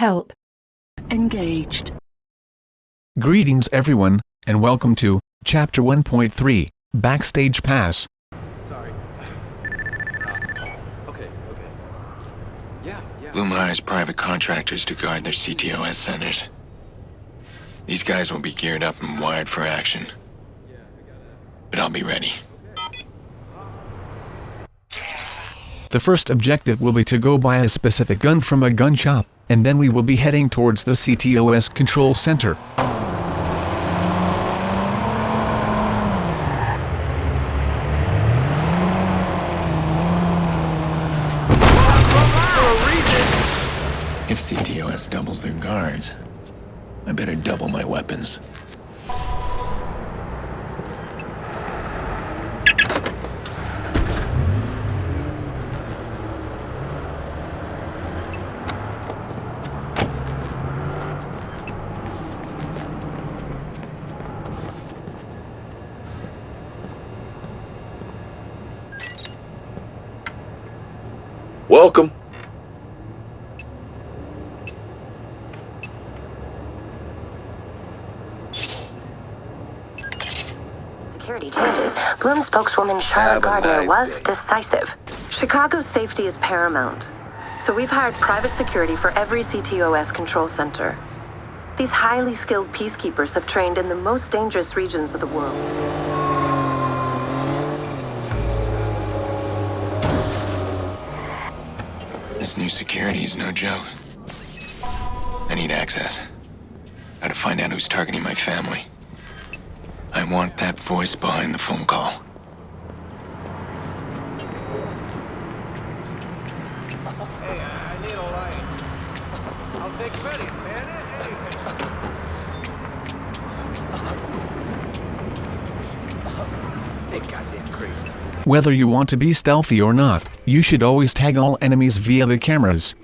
Help. Engaged. Greetings everyone, and welcome to Chapter 1.3, Backstage Pass. Sorry. Okay. Yeah. Blue hires private contractors to guard their CTOS centers. These guys will be geared up and wired for action. But I'll be ready. The first objective will be to go buy a specific gun from a gun shop, and then we will be heading towards the CTOS control center. If CTOS doubles their guards, I better double my weapons. Welcome. Security changes. Bloom spokeswoman Charlotte Gardner was decisive. Chicago's safety is paramount, so we've hired private security for every CTOS control center. These highly skilled peacekeepers have trained in the most dangerous regions of the world. This new security is no joke. I need access. Gotta find out who's targeting my family. I want that voice behind the phone call. Hey, I need a light. I'll take Betty, man. They goddamn crazy. Whether you want to be stealthy or not, you should always tag all enemies via the cameras.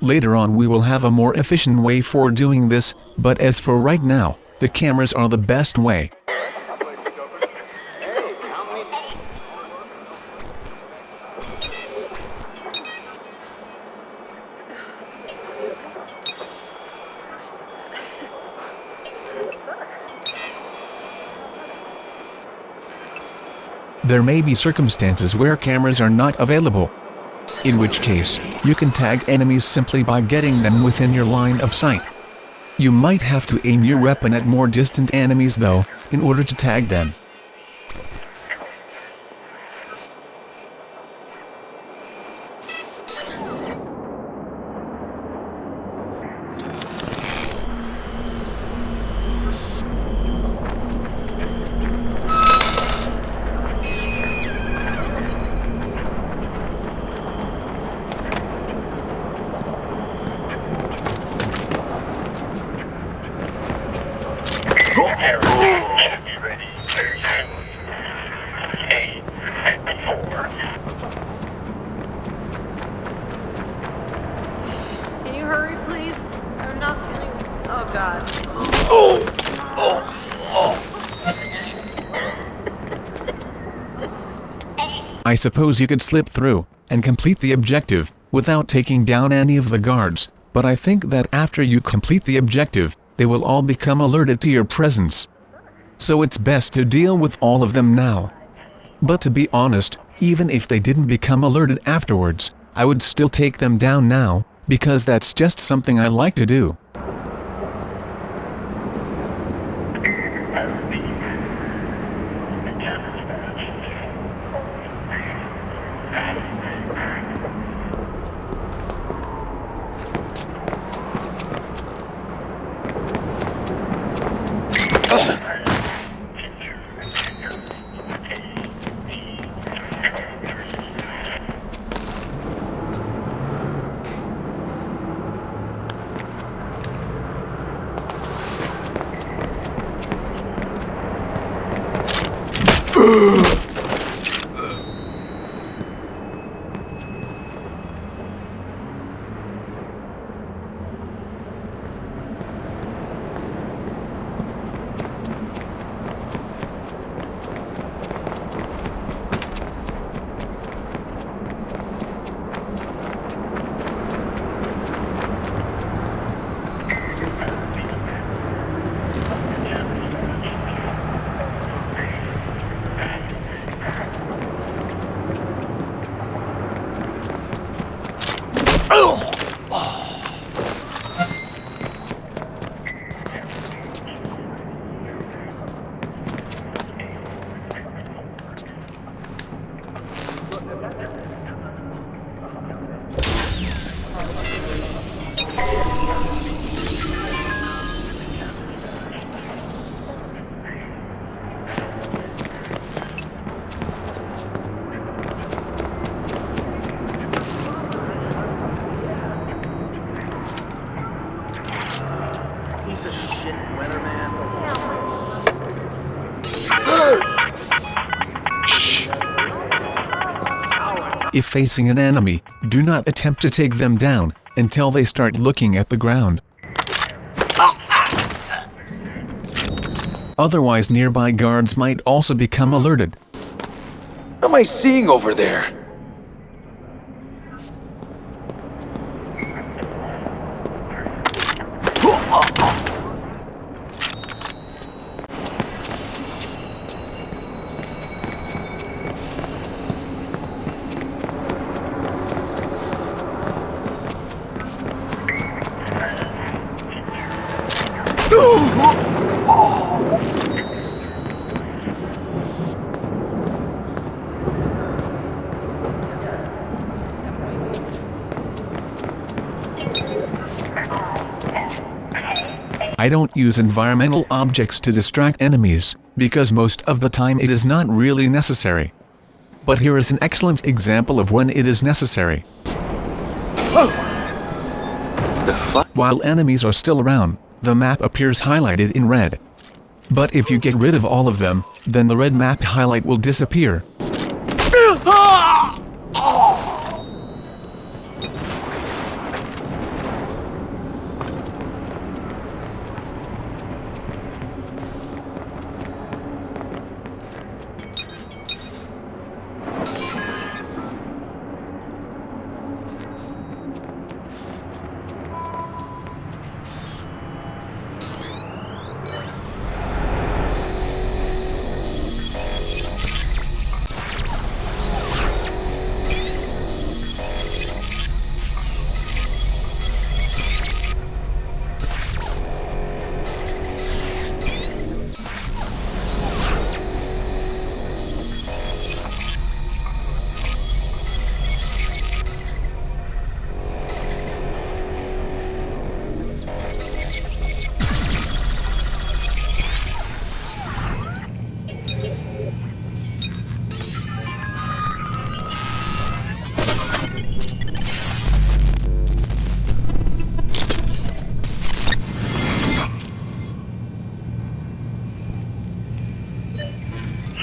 Later on we will have a more efficient way for doing this, but as for right now, the cameras are the best way. There may be circumstances where cameras are not available. In which case, you can tag enemies simply by getting them within your line of sight. You might have to aim your weapon at more distant enemies though, in order to tag them. Can you hurry, please? I'm not feeling... Oh, God. I suppose you could slip through, and complete the objective, without taking down any of the guards, but I think that after you complete the objective, they will all become alerted to your presence. So it's best to deal with all of them now. But to be honest, even if they didn't become alerted afterwards, I would still take them down now, because that's just something I like to do. If facing an enemy, do not attempt to take them down until they start looking at the ground. Otherwise, nearby guards might also become alerted. What am I seeing over there? I don't use environmental objects to distract enemies, because most of the time it is not really necessary. But here is an excellent example of when it is necessary. While enemies are still around, the map appears highlighted in red. But if you get rid of all of them, then the red map highlight will disappear.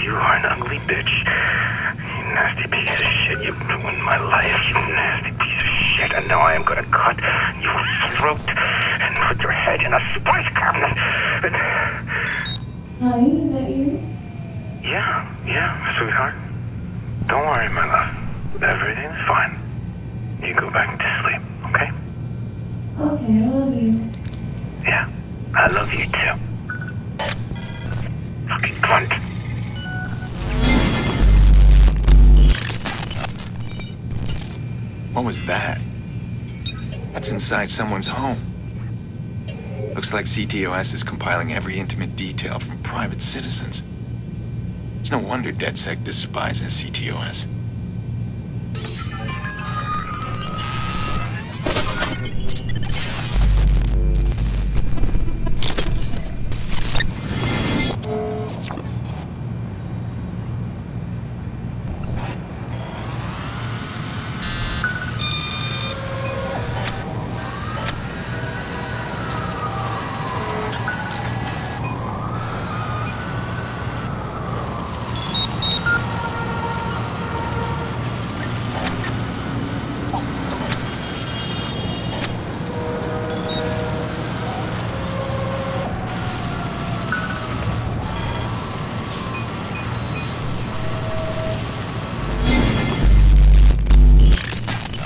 You are an ugly bitch. You nasty piece of shit. You've ruined my life, you nasty piece of shit. And now I am gonna cut your throat and put your head in a spice cabinet. Honey, is that you? Yeah, sweetheart. Don't worry, my love. Everything's fine. You go back to sleep, okay? Okay, I love you. Yeah, I love you too. Fucking cunt. What was that? That's inside someone's home. Looks like CTOS is compiling every intimate detail from private citizens. It's no wonder DedSec despises CTOS.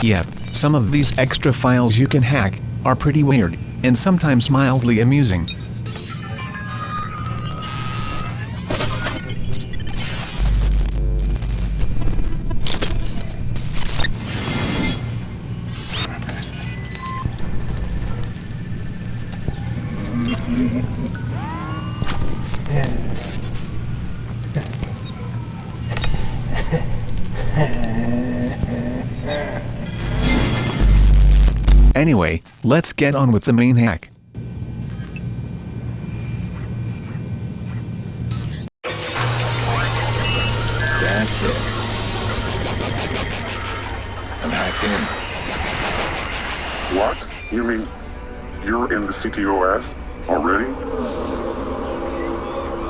Yep, some of these extra files you can hack are pretty weird, and sometimes mildly amusing. Anyway, let's get on with the main hack. That's it. I'm hacked in. What? You mean you're in the CTOS already?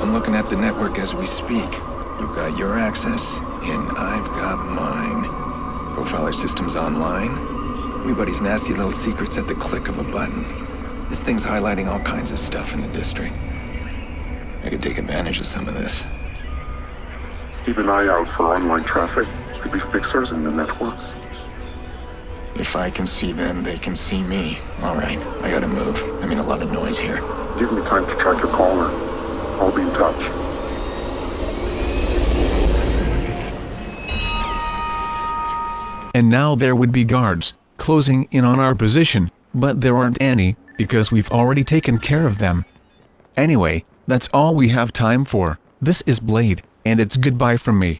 I'm looking at the network as we speak. You've got your access, and I've got mine. Profiler system's online. Everybody's nasty little secrets at the click of a button. This thing's highlighting all kinds of stuff in the district. I could take advantage of some of this. Keep an eye out for online traffic. Could be fixers in the network. If I can see them, they can see me. All right, I gotta move. I mean, a lot of noise here. Give me time to track your caller. I'll be in touch. And now there would be guards, closing in on our position, but there aren't any, because we've already taken care of them. Anyway, that's all we have time for. This is Blade, and it's goodbye from me.